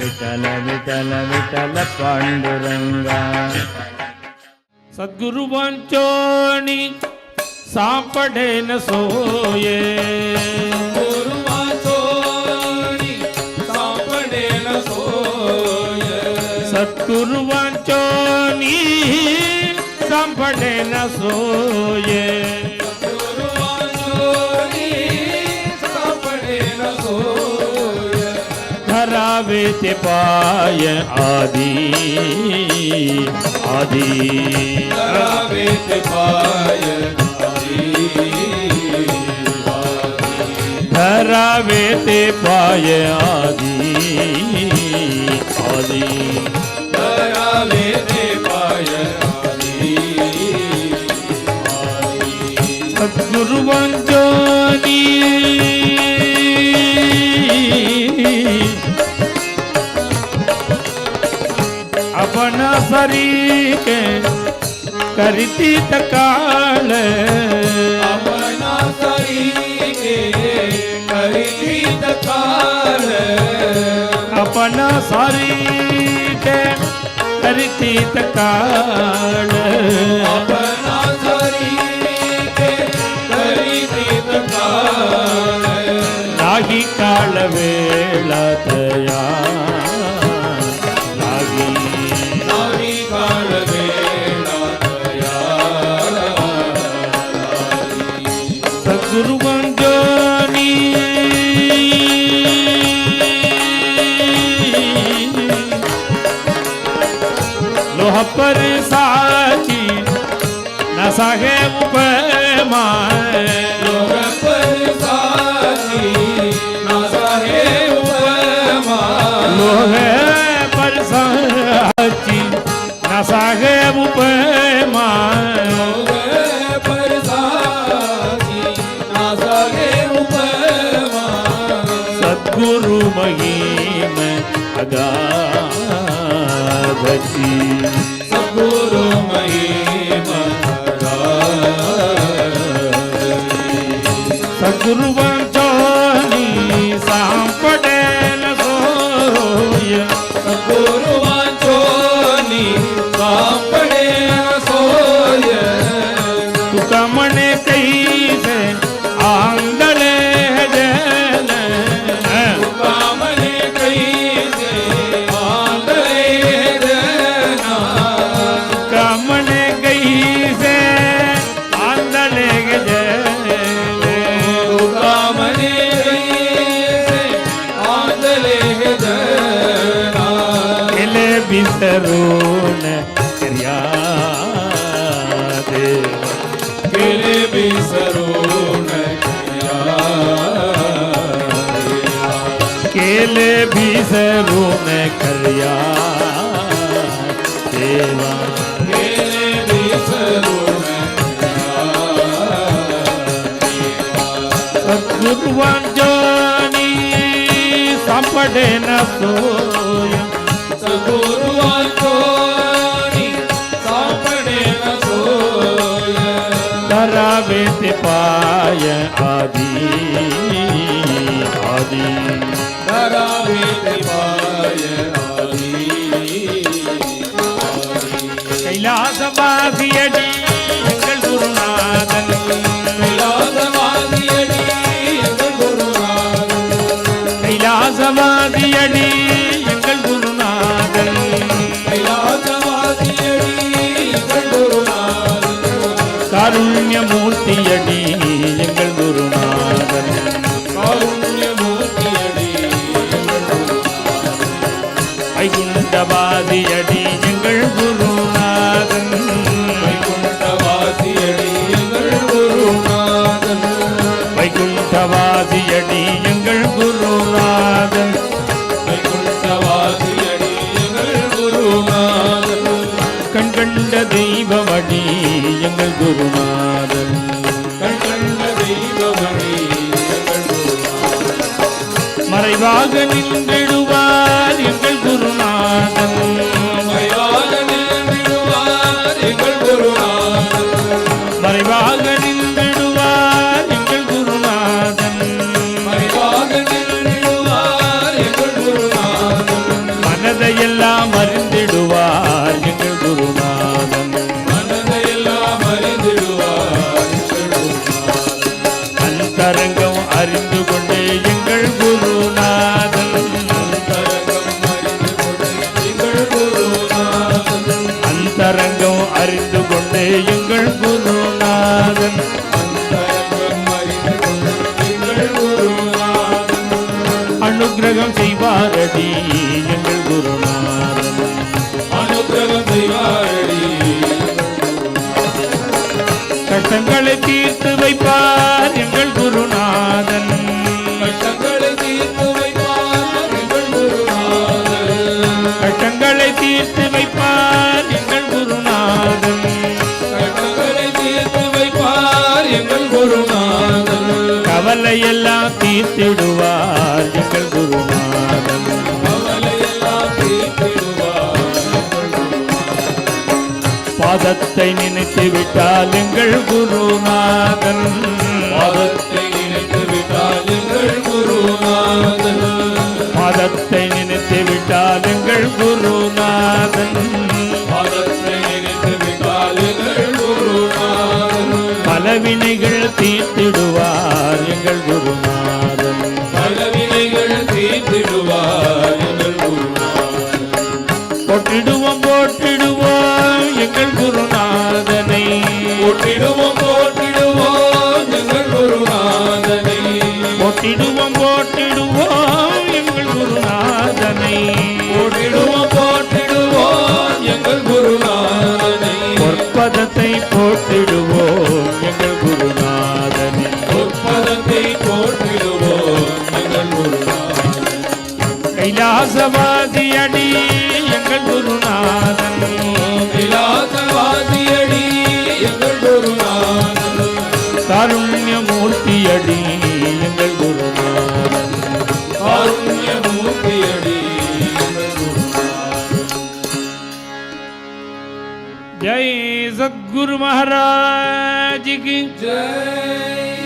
विठल विठल विठल पांडुरंगा। सद्गुरु वांचोनी सांपड़े न सोए, गुरु वांचोनी सांपड़े न सोए, सद्गुरु वांचोनी सांपड़े न सोए, गुरु वांचोनी सांपड़े न सोए, धरावे ते पाय आदि आदि, धरावे ते पाय धरावे ते पाय आदि आदि, धरावे ते पाय आदि आदि। सद्गुरु वांचोनी अपना शरीर के करती तकाल, अपना शरीर के करती तकाल, अपना शरीर के करती तकाल, अपना शरीर के करती तकाल, लागी काल वेला तया लागी नारी काल वेला तया लागी। सद्गुरु वांचोनी लोह पर साची न सागे उपमा, लोह पर साची न सागे उपमा, लोह पर साची न सागे उपमा, लोह पर साची न सागे उपमा, सद्गुरु महिम अगाधची, सद्गुरु महिमा सद्गुरु वांचोनी सांपड़े न सोय, सद्गुरु वांचोनी सांपड़े न सोय, तुका मने कैसे आंगले जन, कामने कैसे आंधळे जना, कामने कैसे आंगले जन, कामने कैसे आंधळे जना, केले बिसरून कर्या दे, केले बिसरून केले बिसरून कर्या देवा, केले बिसरून सद्गुरु वांचोनी सांपड़े न सोय, सद्गुरु वांचोनी सांपड़े न सोय, धरावे ते पाय आदि आदि, धरावे ते पाय आदि आदि। कैलासवासियडी எங்கள் குருநாதன், கைலாசவாசியடி எங்கள் குருநாதன், கைலாசவாசியடி எங்கள் குருநாதன், கைலாசவாசியடி எங்கள் குருநாதன், காருண்யமூர்த்தியடி எங்கள் குருநாதன், காருண்யமூர்த்தியடி எங்கள் குருநாதன், வைகுண்டவாதியடி எங்கள் குருநாதன், வைகுண்டவாசியடி எங்கள் குருநாதன், வைகுண்டவாதியடி எங்கள் குருநாதன், வைகுண்டவாசியடி எங்கள் குருநாதன், கண்கண்ட தெய்வமடி எங்கள் குருநாதன், கண்கண்ட தெய்வமணி எங்கள் குருநாதன், மறைவாக நின்றிடுவார் எங்கள் குருநாதன், மறைவாக நின்றிடுவார் அறிந்து கொண்டே எங்கள் குருநாதன் அந்தரங்கம் அறிந்து கொண்டு எங்கள் குருநாதன் அனுக்கிரகம் செய்வாரடி எங்கள் குருநாதன் அனுக்கிரகம் செய்வாரடி கஷ்டங்களை தீர்த்து வைப்பார் எங்கள் குருநாதன் கஷ்டங்களை தீர்த்து வைப்பார் எங்கள் குருநாதன் கஷ்டங்களை தீர்த்து வைப்பார் எங்கள் குருநாதன் கஷ்டங்களை தீர்த்து வைப்பார் எங்கள் குருநாதன் கவலையெல்லாம் தீர்த்திடுவார் எங்கள் குருநாதன் கவலையெல்லாம் தீர்த்திடுவார் எங்கள் குருநாதன் பாதத்தை நினைத்து விட்டால் எங்கள் குருநாதன் பாதத்தை நினைத்து விட்டால் எங்கள் குருநாதன் பாதத்தை நினைத்து விட்டால் எங்கள் குருநாதன் பாதத்தை நினைத்து விட்டால் எங்கள் குருநாதன் பலவினைகள் தீர்த்திடுவார் எங்கள் குருநாதன் பலவினைகள் தீர்த்திடுவார் எங்கள் குருநாதன் போற்றிடுவோம் போற்றிடுவோம் எங்கள் குருநாதனை போற்றிடுவோம் போற்றிடுவோம் எங்கள் குருநாதனை போற்றிடுவோம் போற்றிடுவோம் எங்கள் குருநாதனை போற்றிடுவோம் போற்றிடுவோம் எங்கள் குருநாதனை பொற்பதத்தை போற்றிடுவோம் எங்கள் குருநாதனை பொற்பதத்தை போற்றிடுவோம் எங்கள் குருநாதன் கைலாசவாதி அடி எங்கள் குருநாதன் விலாசவாதியடி எங்கள் குருநாதன் காருண்யமூர்த்தி அடி எங்கள் குருநாதன் காருண்யமூர்த்தியடி எங்கள் குருநாதன் ஜெய் சத்குரு மகாராஜ் கி ஜெய்